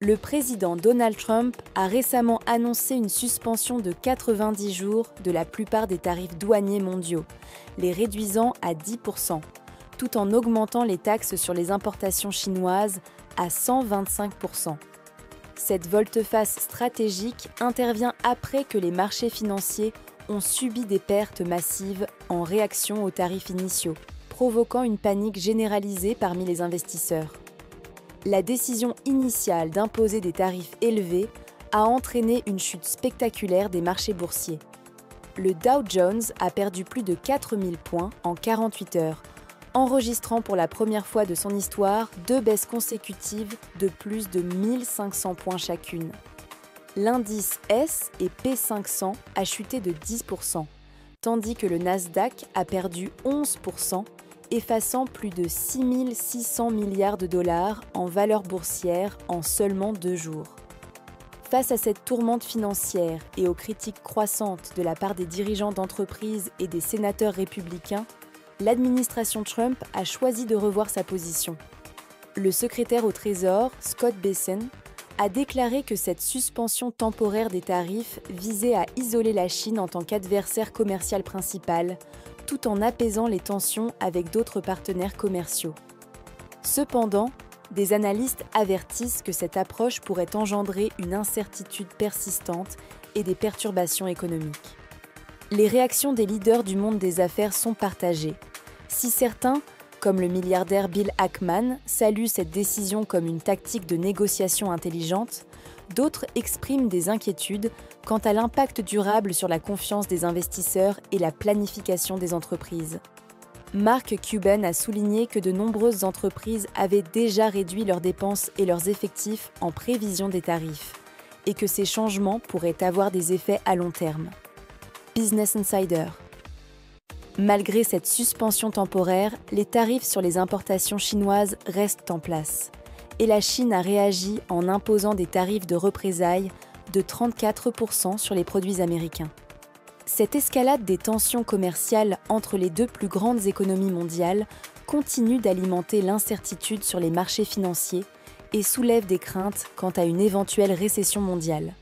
Le président Donald Trump a récemment annoncé une suspension de 90 jours de la plupart des tarifs douaniers mondiaux, les réduisant à 10%, tout en augmentant les taxes sur les importations chinoises à 125%. Cette volte-face stratégique intervient après que les marchés financiers ont subi des pertes massives en réaction aux tarifs initiaux, provoquant une panique généralisée parmi les investisseurs. La décision initiale d'imposer des tarifs élevés a entraîné une chute spectaculaire des marchés boursiers. Le Dow Jones a perdu plus de 4000 points en 48 heures, enregistrant pour la première fois de son histoire 2 baisses consécutives de plus de 1500 points chacune. L'indice S&P 500 a chuté de 10%, tandis que le Nasdaq a perdu 11%, effaçant plus de 6 600 milliards de dollars en valeur boursière en seulement 2 jours. Face à cette tourmente financière et aux critiques croissantes de la part des dirigeants d'entreprises et des sénateurs républicains, l'administration Trump a choisi de revoir sa position. Le secrétaire au Trésor, Scott Bessent, a déclaré que cette suspension temporaire des tarifs visait à isoler la Chine en tant qu'adversaire commercial principal, tout en apaisant les tensions avec d'autres partenaires commerciaux. Cependant, des analystes avertissent que cette approche pourrait engendrer une incertitude persistante et des perturbations économiques. Les réactions des leaders du monde des affaires sont partagées. Si certains, comme le milliardaire Bill Ackman, saluent cette décision comme une tactique de négociation intelligente, d'autres expriment des inquiétudes quant à l'impact durable sur la confiance des investisseurs et la planification des entreprises. Mark Cuban a souligné que de nombreuses entreprises avaient déjà réduit leurs dépenses et leurs effectifs en prévision des tarifs, et que ces changements pourraient avoir des effets à long terme. Business Insider. Malgré cette suspension temporaire, les tarifs sur les importations chinoises restent en place. Et la Chine a réagi en imposant des tarifs de représailles de 34% sur les produits américains. Cette escalade des tensions commerciales entre les 2 plus grandes économies mondiales continue d'alimenter l'incertitude sur les marchés financiers et soulève des craintes quant à une éventuelle récession mondiale.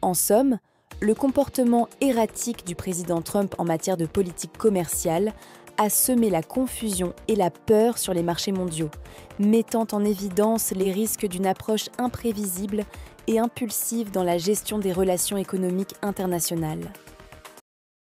En somme, le comportement erratique du président Trump en matière de politique commerciale a semé la confusion et la peur sur les marchés mondiaux, mettant en évidence les risques d'une approche imprévisible et impulsive dans la gestion des relations économiques internationales.